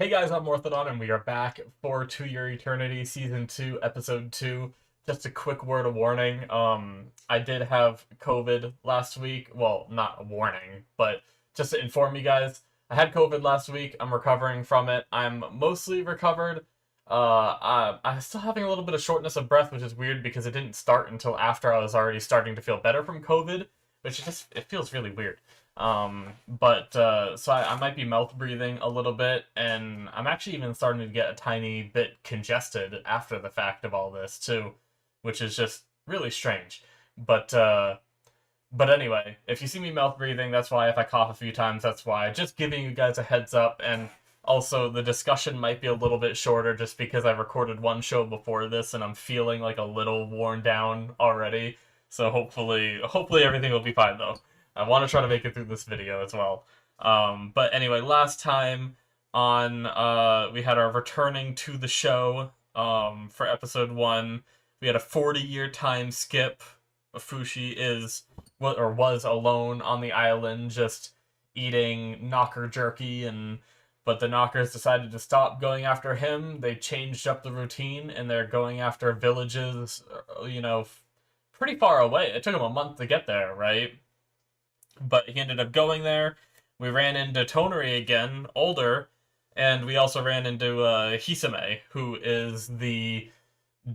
Hey guys, I'm Morthadon, and we are back for To Your Eternity Season 2, Episode 2. Just a quick word of warning. I did have COVID last week. Well, not a warning, but just to inform you guys, I had COVID last week. I'm recovering from it. I'm mostly recovered. I'm still having a little bit of shortness of breath, which is weird because it didn't start until after I was already starting to feel better from COVID, which it feels really weird. So I might be mouth breathing a little bit, and I'm actually even starting to get a tiny bit congested after the fact of all this too, which is just really strange. But uh, but anyway, if you see me mouth breathing, that's why. If I cough a few times, that's why. Just giving you guys a heads up, and also the discussion might be a little bit shorter just because I recorded one show before this, and I'm feeling like a little worn down already. So hopefully everything will be fine though. I want to try to make it through this video as well. But anyway, last time on we had our returning to the show for episode 1. We had a 40-year time skip. Fushi was alone on the island just eating knocker jerky, and but the knockers decided to stop going after him. They changed up the routine and they're going after villages, pretty far away. It took him a month to get there, right? But he ended up going there. We ran into Tonari again, older, and we also ran into Hisame, who is the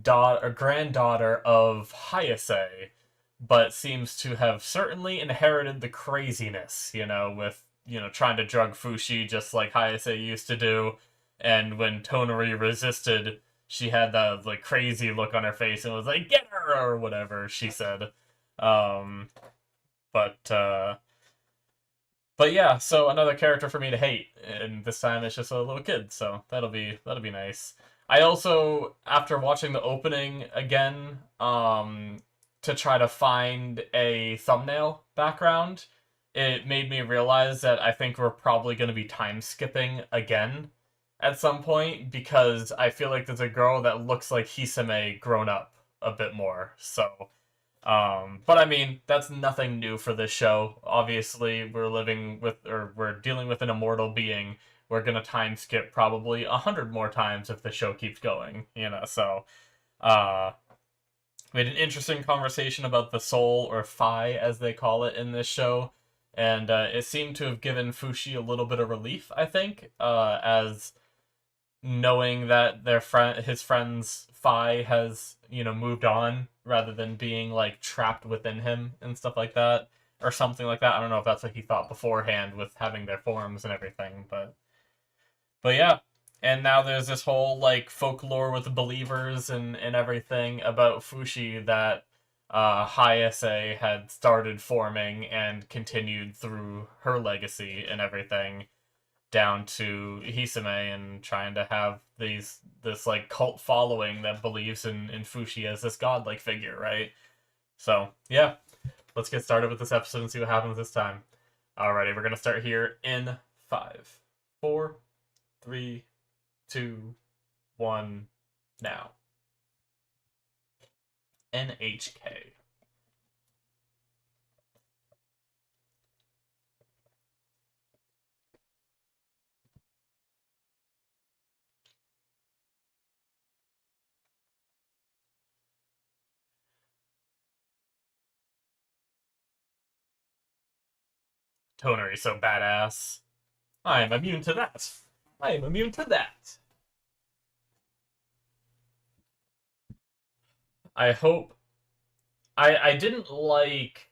granddaughter of Hayase, but seems to have certainly inherited the craziness, with trying to drug Fushi just like Hayase used to do. And when Tonari resisted, she had that like crazy look on her face and was like, "Get her!" or whatever she said. Um, but uh, but yeah, so another character for me to hate, and this time it's just a little kid, so that'll be nice. I also, after watching the opening again, to try to find a thumbnail background, it made me realize that I think we're probably going to be time skipping again at some point because I feel like there's a girl that looks like Hisame grown up a bit more. But I mean, that's nothing new for this show. Obviously, we're dealing with an immortal being. We're gonna time skip probably 100 more times if the show keeps going, uh, we had an interesting conversation about the soul, or Phi as they call it in this show, and it seemed to have given Fushi a little bit of relief, I think, as knowing that his friend's Phi has, moved on rather than being like trapped within him and stuff like that. Or something like that. I don't know if that's what he thought beforehand with having their forms and everything, but yeah. And now there's this whole like folklore with the believers and everything about Fushi that Hayase had started forming and continued through her legacy and everything down to Hisame, and trying to have this like cult following that believes in Fushi as this godlike figure, right? So yeah, let's get started with this episode and see what happens this time. Alrighty, we're gonna start here in 5, 4, 3, 2, 1, now. NHK. Tonari so badass. I am immune to that. I am immune to that. I hope I didn't like.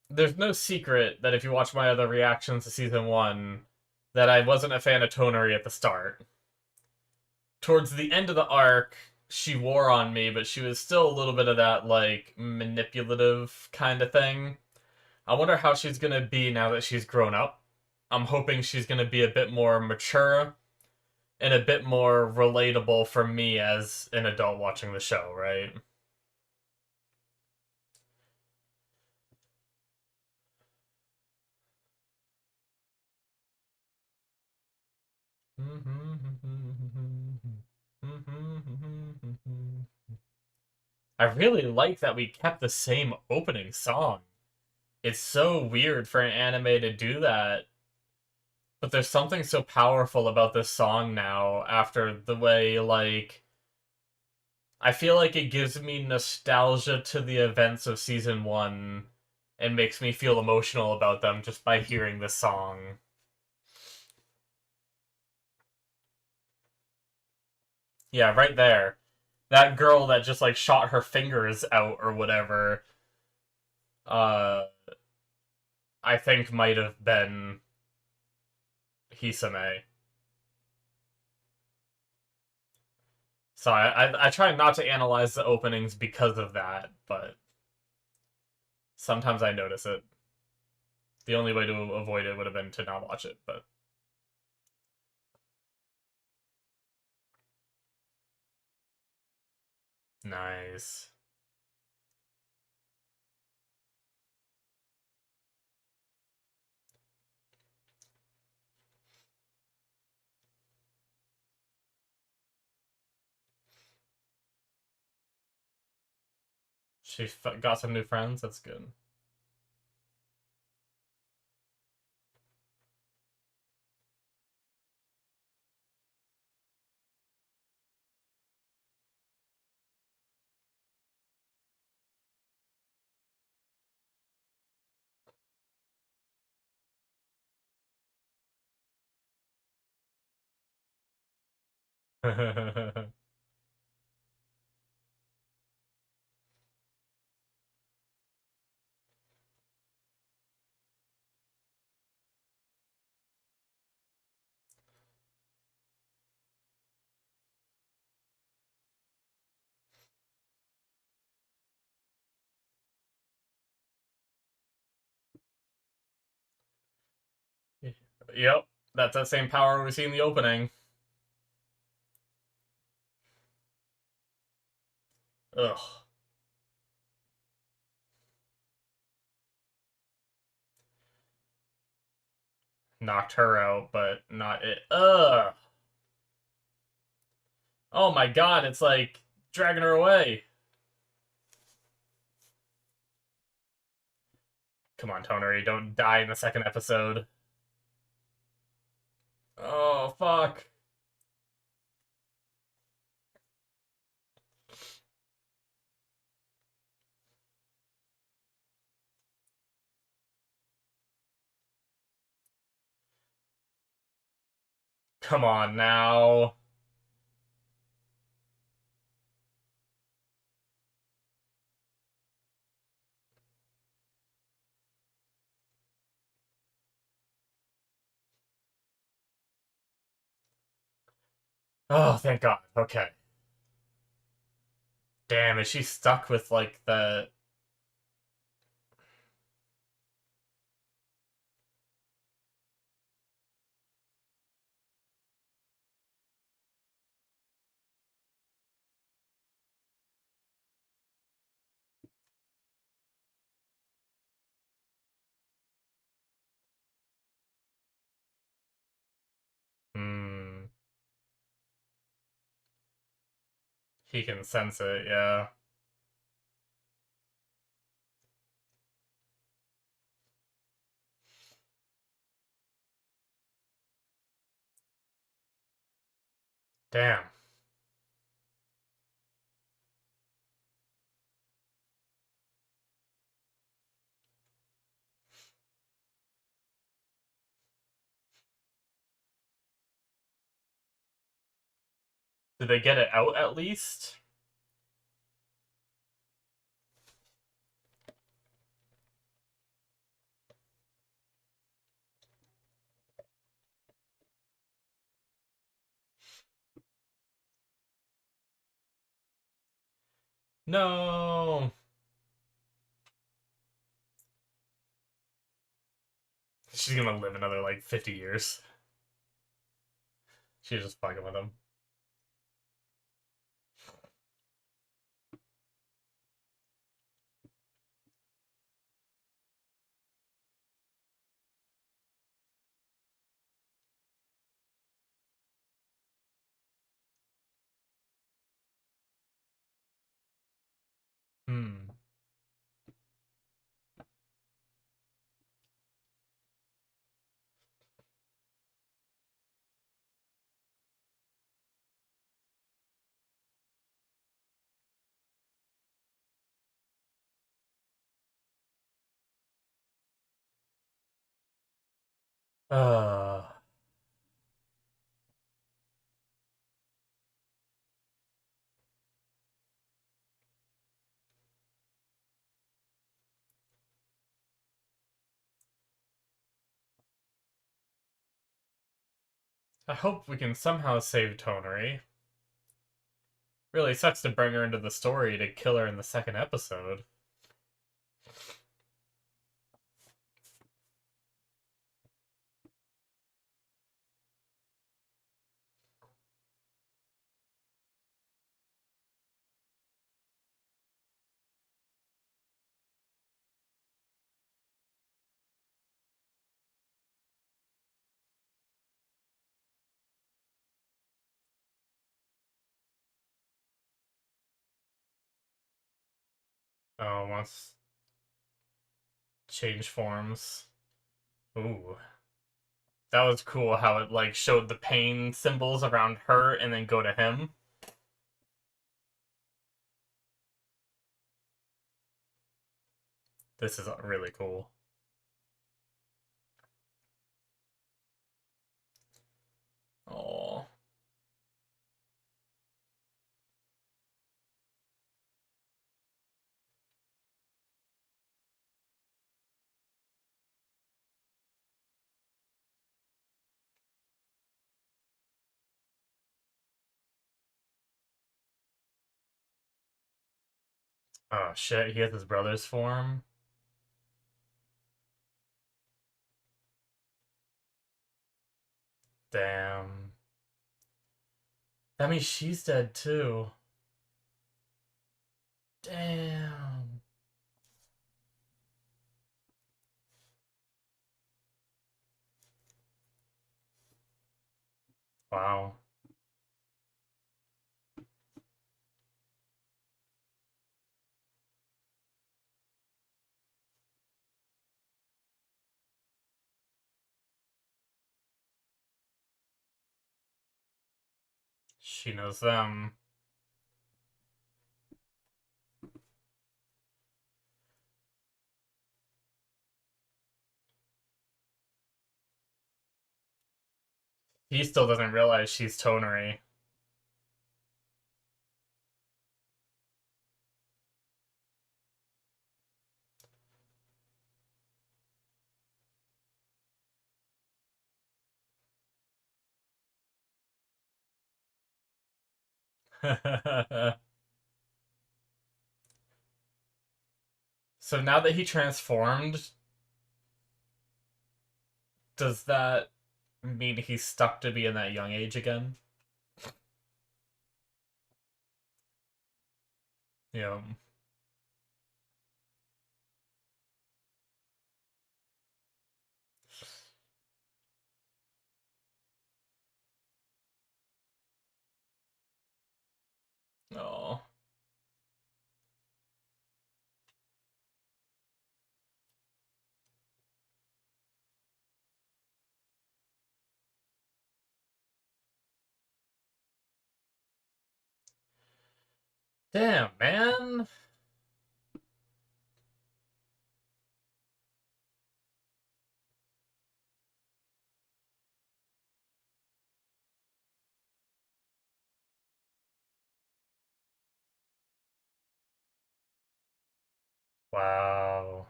There's no secret that if you watch my other reactions to season 1, that I wasn't a fan of Tonari at the start. Towards the end of the arc, she wore on me, but she was still a little bit of that like manipulative kind of thing. I wonder how she's gonna be now that she's grown up. I'm hoping she's gonna be a bit more mature and a bit more relatable for me as an adult watching the show, right? I really like that we kept the same opening song. It's so weird for an anime to do that, But there's something so powerful about this song now after the way, like, I feel like it gives me nostalgia to the events of season one and makes me feel emotional about them just by hearing this song. Yeah, right there. That girl that just like shot her fingers out or whatever, uh I think might have been Hisame. So I try not to analyze the openings because of that, but sometimes I notice it. The only way to avoid it would have been to not watch it, but nice. She got some new friends. That's good. Yep, that's that same power we see in the opening. Ugh, knocked her out, but not it. Ugh. Oh my god, it's like dragging her away. Come on, Tonari, don't die in the second episode. Oh, fuck. Come on now. Oh, thank God. Okay. Damn, is she stuck with, like, the... Hmm. He can sense it, yeah. Damn. Did they get it out at least? No. She's gonna live another, like, 50 years. She's just fucking with him. Hmm. Uh, I hope we can somehow save Tonari. Really sucks to bring her into the story to kill her in the second episode. Oh, wants change forms. Ooh. That was cool how it like showed the pain symbols around her and then go to him. This is really cool. Oh. Oh shit, he has his brother's form. Damn. That means she's dead too. Damn. Wow. She knows them. He still doesn't realize she's Tonari. So now that he transformed, does that mean he's stuck to be in that young age again? Yeah. Oh. Damn, man. Wow.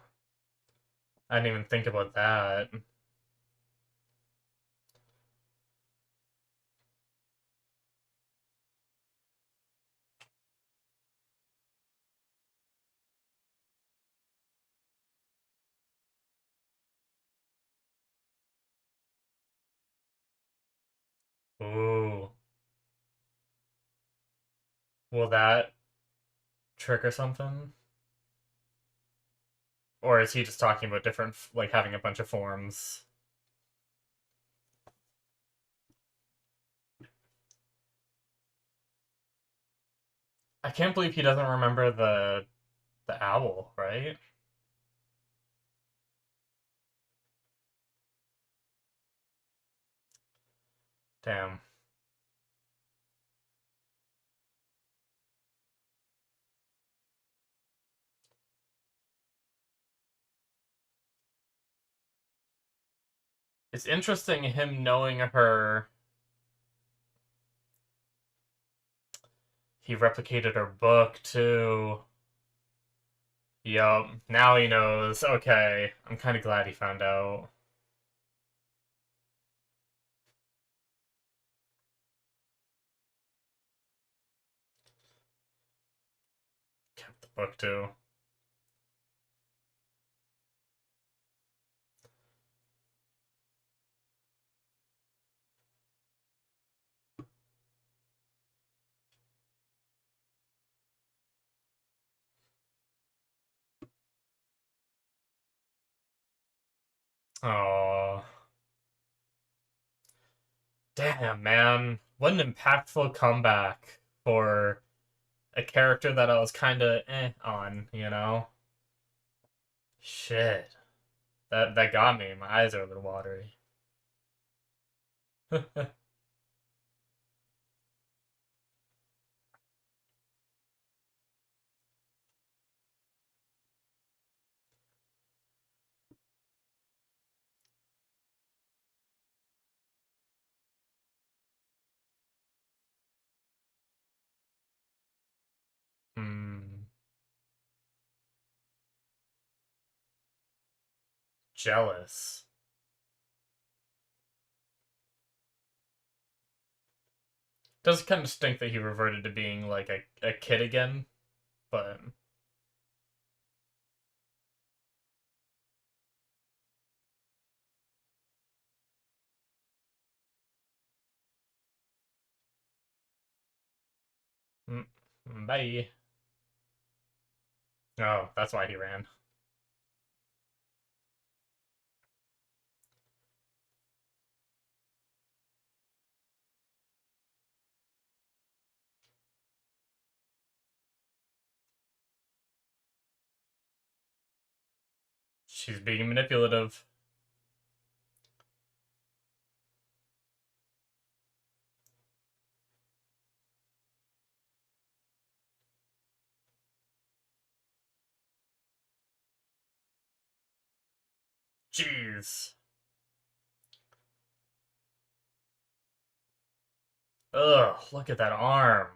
I didn't even think about that. Ooh. Will that trigger something? Or is he just talking about different, like having a bunch of forms? I can't believe he doesn't remember the owl, right? Damn. It's interesting him knowing her. He replicated her book too. Yup, now he knows. Okay, I'm kind of glad he found out. Kept the book too. Oh, damn, man. What an impactful comeback for a character that I was kind of on, you know? Shit. That got me. My eyes are a little watery. Hmm. Jealous. Does kind of stink that he reverted to being like a kid again, but mm, bye. Oh, that's why he ran. She's being manipulative. Jeez. Ugh, look at that arm.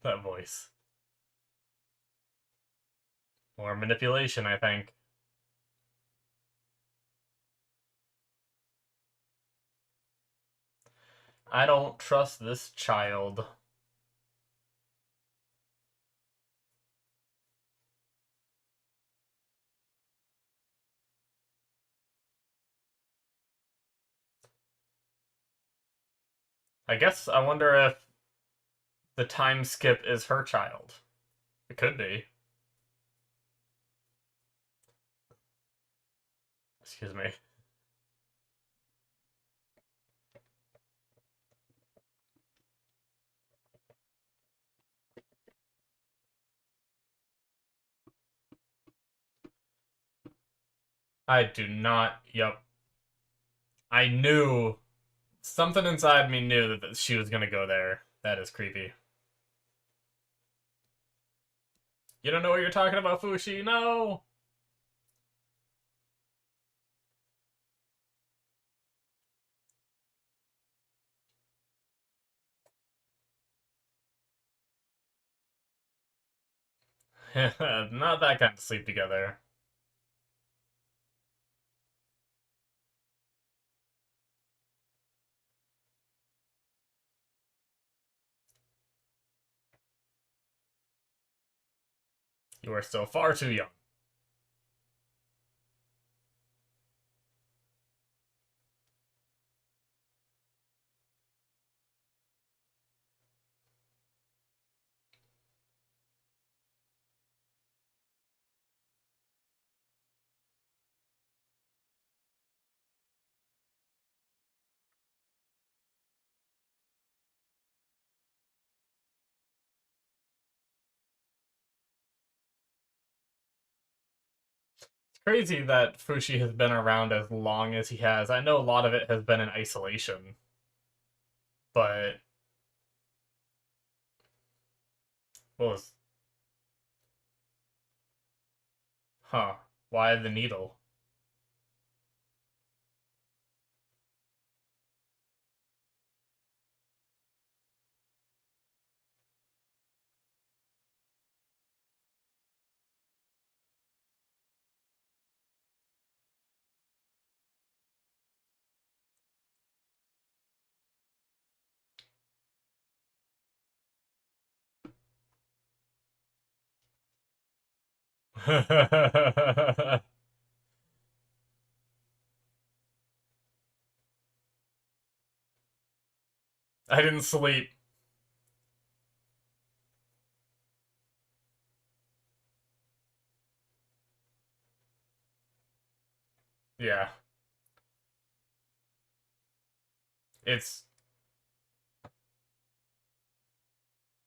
That voice. More manipulation, I think. I don't trust this child. I guess I wonder if the time skip is her child. It could be. Excuse me. I do not. Yep. I knew. Something inside me knew that she was gonna go there. That is creepy. You don't know what you're talking about, Fushi? No! Not that kind of sleep together. You are still far too young. crazy that Fushi has been around as long as he has. I know a lot of it has been in isolation, but what was, huh? Why the needle? I didn't sleep. Yeah, it's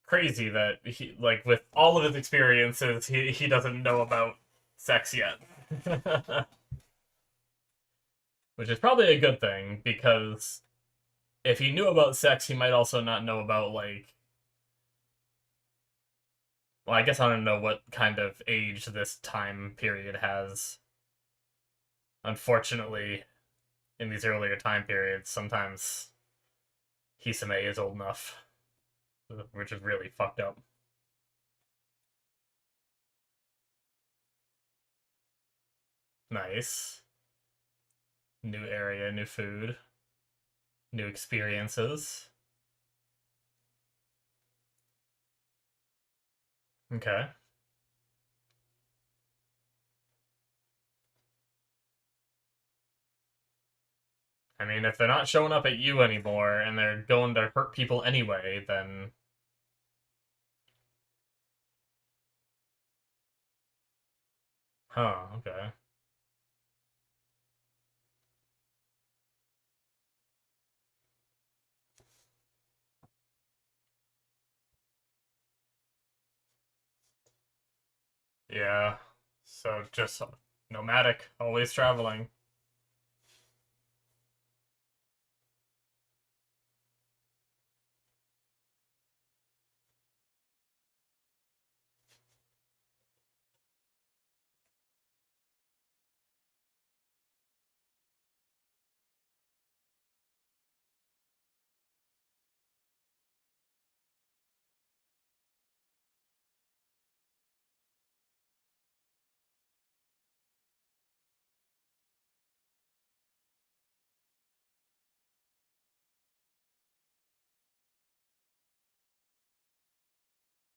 crazy that he, like, with all of his experiences, he doesn't know about sex yet. Which is probably a good thing, because if he knew about sex, he might also not know about, like, well, I guess I don't know what kind of age this time period has. Unfortunately, in these earlier time periods, sometimes Hisame is old enough, which is really fucked up. Nice. New area, new food, new experiences. Okay. I mean, if they're not showing up at you anymore and they're going to hurt people anyway, then. Huh, okay. Yeah. So just nomadic, always traveling.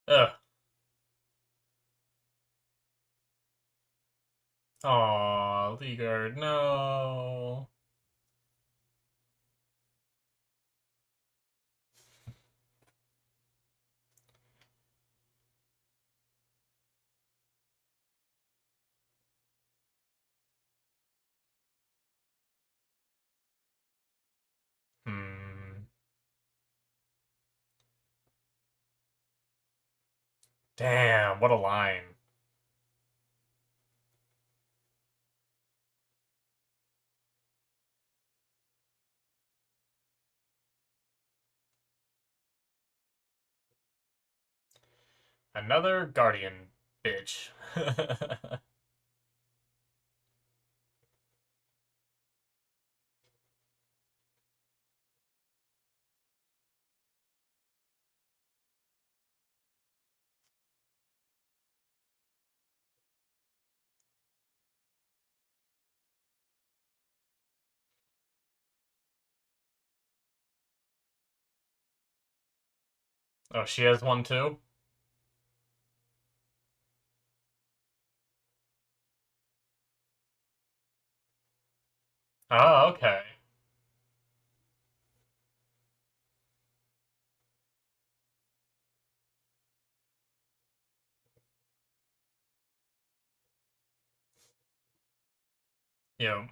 Ugh. Aw, Leaguard, no. Hmm. Damn, what a line. Another Guardian bitch. Oh, she has one too? Oh, okay. Yeah.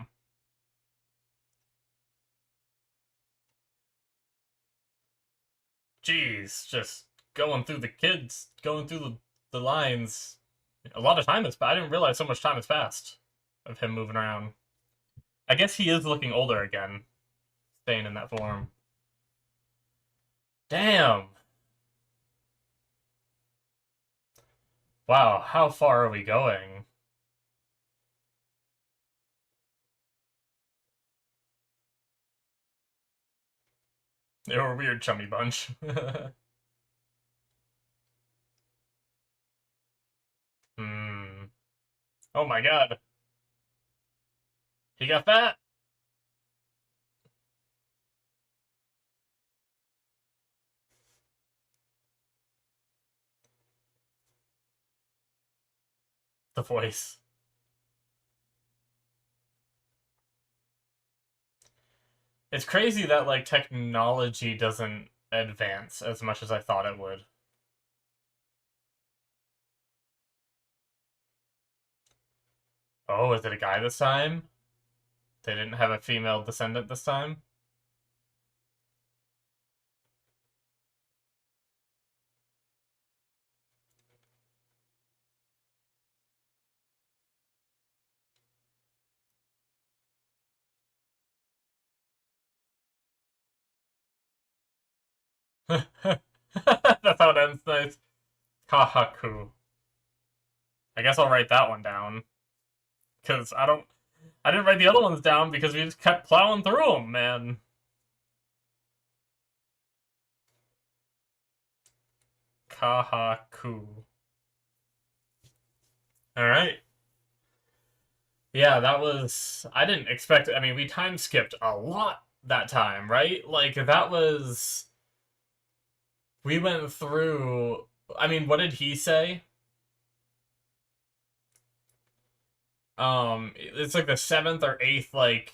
Jeez, just going through the going through the lines. A lot of time has passed. I didn't realize so much time has passed. of him moving around. I guess he is looking older again, staying in that form. Damn. Wow, how far are we going? They were a weird chummy bunch. Hmm. Oh my god. He got fat? The voice. It's crazy that, like, technology doesn't advance as much as I thought it would. Oh, is it a guy this time? They didn't have a female descendant this time? That's how it ends nice. Kahaku. I guess I'll write that one down. Because I didn't write the other ones down because we just kept plowing through them, man. Kahaku. Alright. Yeah, that was... I didn't expect... I mean, we time skipped a lot that time, right? Like, that was... We went through... I mean, what did he say? It's like the seventh or eighth, like,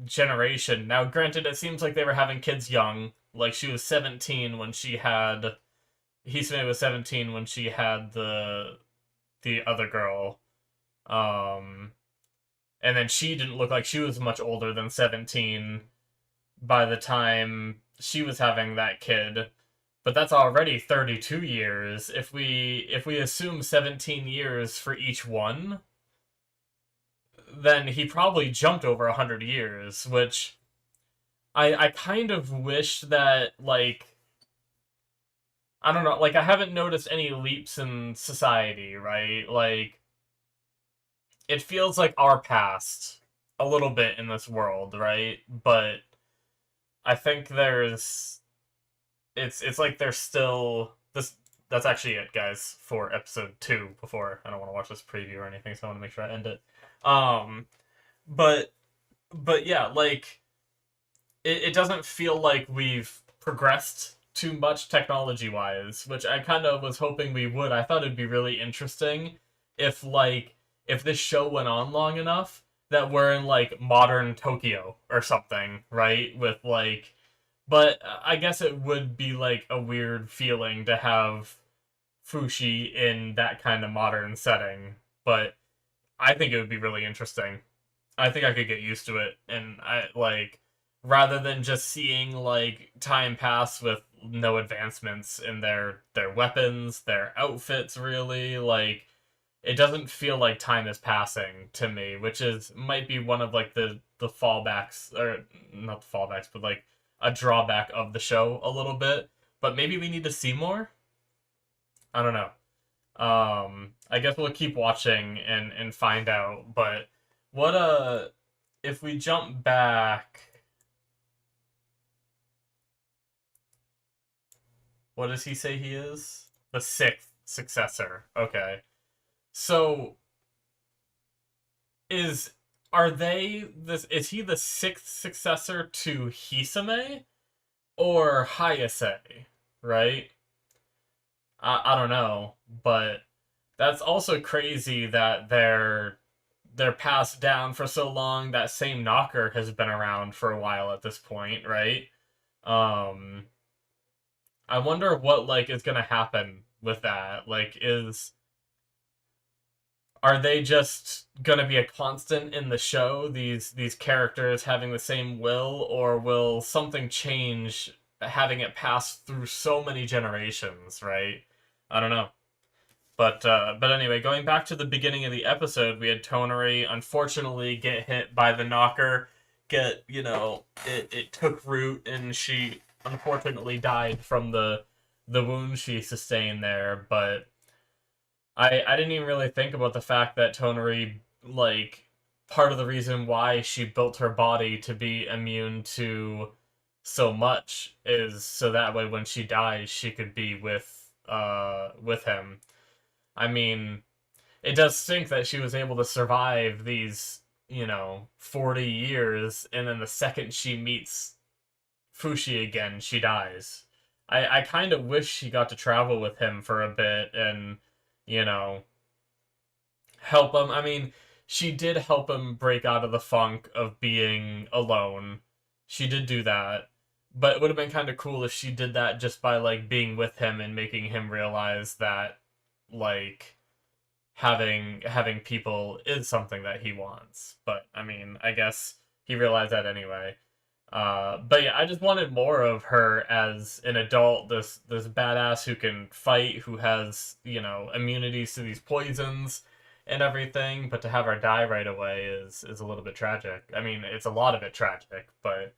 generation. Now, granted, it seems like they were having kids young. Like, she was 17 when she had... Hisame was 17 when she had the other girl. Um, and then she didn't look like she was much older than 17 by the time she was having that kid. But that's already 32 years. If we assume 17 years for each one, then he probably jumped over 100 years, which I kind of wish that, like, I don't know, like, I haven't noticed any leaps in society, right? Like, it feels like our past a little bit in this world, right? But I think it's like there's still this. That's actually it, guys, for episode 2. Before, I don't want to watch this preview or anything, so I want to make sure I end it. Um, but but yeah, like, it doesn't feel like we've progressed too much technology wise, which I kind of was hoping we would. I thought it'd be really interesting if, like, if this show went on long enough that we're in, like, modern Tokyo or something, right? With, like, but I guess it would be like a weird feeling to have Fushi in that kind of modern setting. But I think it would be really interesting. I think I could get used to it, and I like, rather than just seeing, like, time pass with no advancements in their weapons, their outfits, really, like, it doesn't feel like time is passing to me, which is might be one of, like, the fallbacks, or not the fallbacks, but, like, a drawback of the show a little bit. But maybe we need to see more. I don't know. I guess we'll keep watching and find out. But what if we jump back, what does he say he is? The sixth successor. Okay. So is are they this is he the sixth successor to Hisame or Hayase? Right? I don't know, but that's also crazy that they're passed down for so long. That same knocker has been around for a while at this point, right? Um, I wonder what, like, is gonna happen with that. Like, is are they just gonna be a constant in the show? These characters having the same will, or will something change, having it pass through so many generations? Right? I don't know. But anyway, going back to the beginning of the episode, we had Tonari unfortunately get hit by the knocker, get it took root, and she unfortunately died from the wound she sustained there. But I didn't even really think about the fact that Tonari, like, part of the reason why she built her body to be immune to so much is so that way when she dies she could be with him. I mean, it does stink that she was able to survive these, 40 years, and then the second she meets Fushi again, she dies. I kind of wish she got to travel with him for a bit and, you know, help him. I mean, she did help him break out of the funk of being alone. She did do that. But it would have been kind of cool if she did that just by, like, being with him and making him realize that, like, having people is something that he wants. But I mean, I guess he realized that anyway. But yeah, I just wanted more of her as an adult, this badass who can fight, who has immunities to these poisons and everything. But to have her die right away is a little bit tragic. I mean, it's a lot of it tragic, but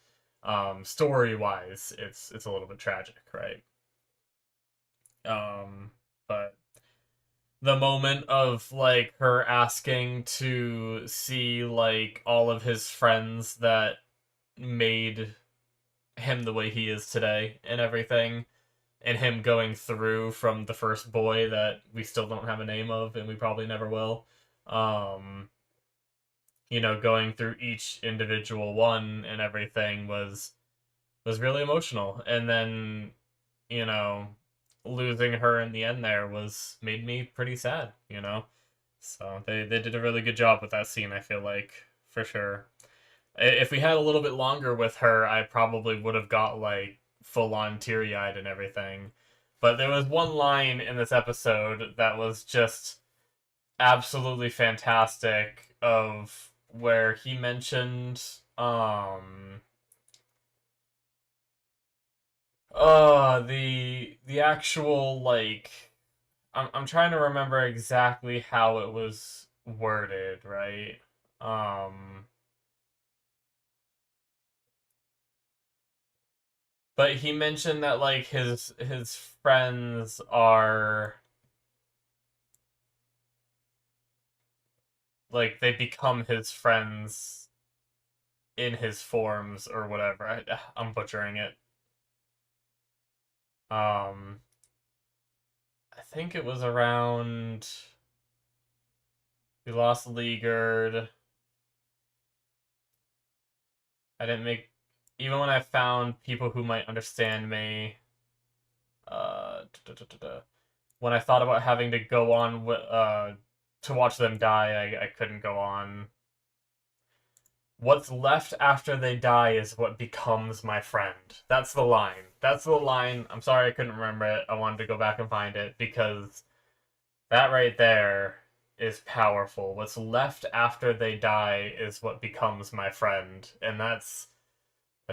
story wise, it's a little bit tragic, right? But the moment of like her asking to see like all of his friends that made him the way he is today and everything, and him going through from the first boy that we still don't have a name of and we probably never will, um going through each individual one and everything was really emotional. And then you know losing her in the end there was made me pretty sad. So they did a really good job with that scene, I feel like, for sure. If we had a little bit longer with her, I probably would have got like full on teary eyed and everything. But there was one line in this episode that was just absolutely fantastic, of where he mentioned the actual, like, I'm trying to remember exactly how it was worded, right? Um but he mentioned that like his friends are like they become his friends in his forms or whatever. I'm butchering it. Um I think it was around we lost Leegard. I didn't make even when I found people who might understand me. When I thought about having to go on to watch them die, I couldn't go on. What's left after they die is what becomes my friend. That's the line. That's the line. I'm sorry I couldn't remember it. I wanted to go back and find it because that right there is powerful. What's left after they die is what becomes my friend. And that's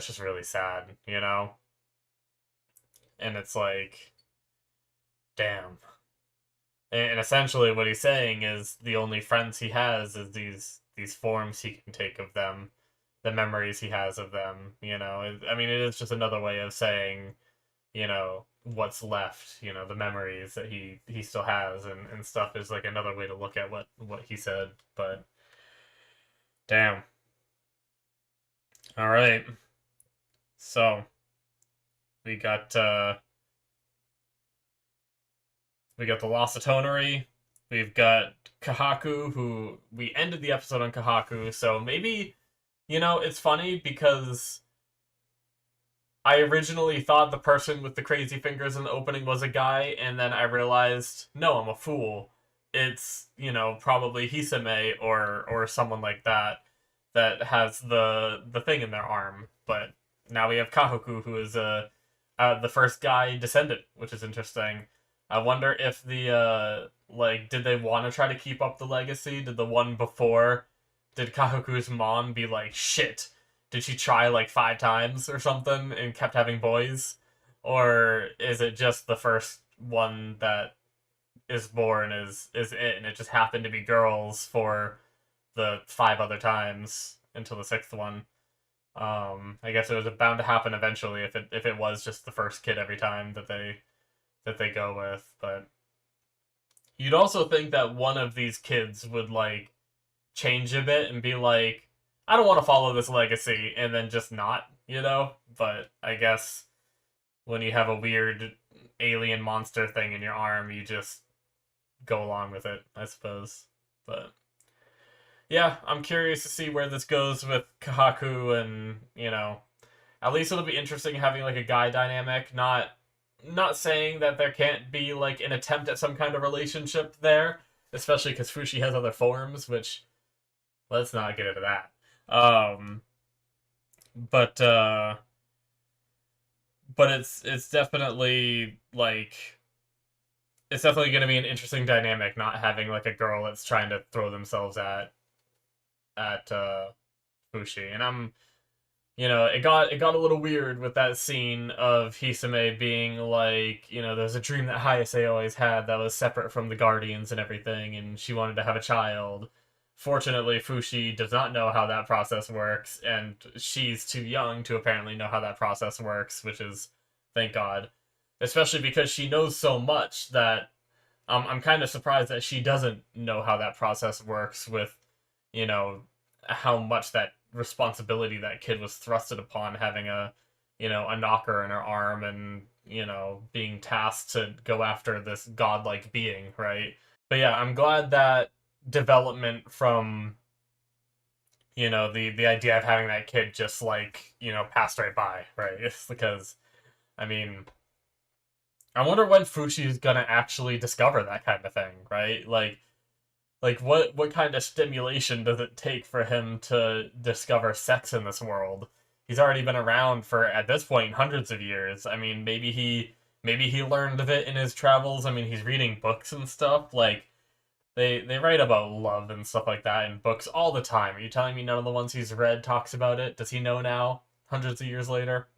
just really sad. And it's like, damn. And essentially what he's saying is the only friends he has is these forms he can take of them, the memories he has of them. I mean, it is just another way of saying, what's left, the memories that he still has, and stuff is like another way to look at what he said. But damn. All right. So, we got the loss of Tonari. We've got Kahaku, who we ended the episode on Kahaku, so maybe, it's funny because I originally thought the person with the crazy fingers in the opening was a guy, and then I realized, no, I'm a fool. It's, probably Hisame or someone like that has the thing in their arm. But now we have Kahoku, who is the first guy descendant, which is interesting. I wonder if did they want to try to keep up the legacy? Did the one before, did Kahoku's mom be like, shit, did she try like 5 times or something and kept having boys? Or is it just the first one that is born is it, and it just happened to be girls for the 5 other times until the 6th one. I guess it was bound to happen eventually if it was just the first kid every time that they go with. But you'd also think that one of these kids would like change a bit and be like, I don't want to follow this legacy, and then just not, you know? But I guess when you have a weird alien monster thing in your arm, you just go along with it, I suppose. But yeah, I'm curious to see where this goes with Kahaku, and at least it'll be interesting having like a guy dynamic. Not saying that there can't be like an attempt at some kind of relationship there, especially because Fushi has other forms, which let's not get into that. Um, but but it's definitely like it's definitely going to be an interesting dynamic not having like a girl that's trying to throw themselves at Fushi, and it got a little weird with that scene of Hisame being like, there's a dream that Hayase always had that was separate from the Guardians and everything, and she wanted to have a child. Fortunately, Fushi does not know how that process works, and she's too young to apparently know how that process works, which is, thank God. Especially because she knows so much that I'm kind of surprised that she doesn't know how that process works with, you know, how much that responsibility that kid was thrusted upon having a knocker in her arm and, being tasked to go after this godlike being, right? But yeah, I'm glad that development from, the idea of having that kid just like, passed right by, right? It's because, I mean, I wonder when Fushi's gonna actually discover that kind of thing, right? Like what kind of stimulation does it take for him to discover sex in this world? He's already been around for at this point hundreds of years. I mean, maybe he learned of it in his travels. I mean, he's reading books and stuff. Like they write about love and stuff like that in books all the time. Are you telling me none of the ones he's read talks about it? Does he know now, hundreds of years later,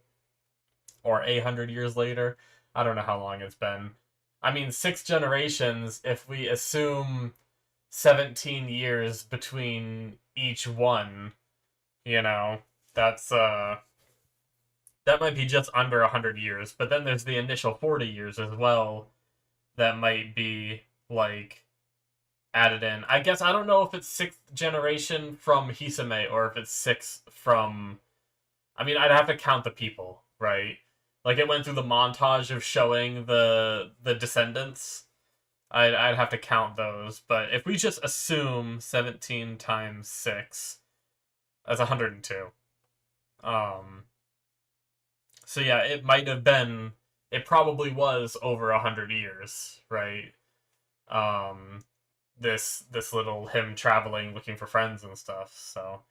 or 800 years later? I don't know how long it's been. I mean, 6 generations. If we assume 17 years between each one, that's that might be just under 100 years, but then there's the initial 40 years as well that might be like added in. I guess I don't know if it's 6th generation from Hisame or if it's 6 from, I mean, I'd have to count the people, right? Like it went through the montage of showing the descendants. I'd have to count those, but if we just assume 17 times 6, that's 102. So yeah, it probably was over 100 years, right? This little him traveling looking for friends and stuff. So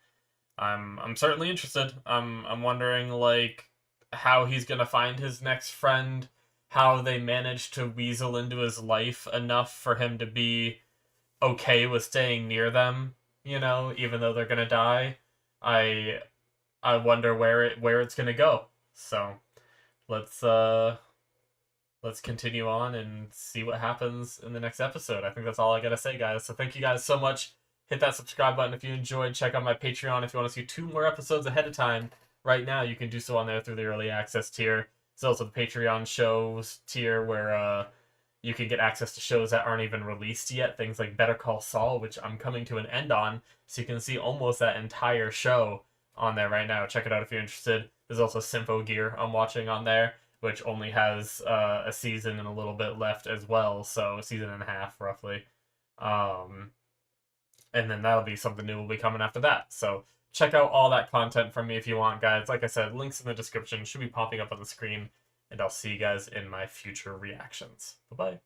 I'm certainly interested. I'm wondering like how he's gonna find his next friend, how they managed to weasel into his life enough for him to be okay with staying near them, even though they're gonna die. I I wonder where it's gonna go. So let's let's continue on and see what happens in the next episode. I think that's all I gotta say, guys. So thank you guys so much. Hit that subscribe button if you enjoyed. Check out my Patreon if you want to see 2 more episodes ahead of time. Right now, you can do so on there through the early access tier. There's also the Patreon shows tier where you can get access to shows that aren't even released yet. Things like Better Call Saul, which I'm coming to an end on, so you can see almost that entire show on there right now. Check it out if you're interested. There's also Sympho Gear I'm watching on there, which only has a season and a little bit left as well, so a season and a half roughly. And then that'll be something new will be coming after that. So check out all that content from me if you want, guys. Like I said, links in the description should be popping up on the screen, and I'll see you guys in my future reactions. Bye-bye.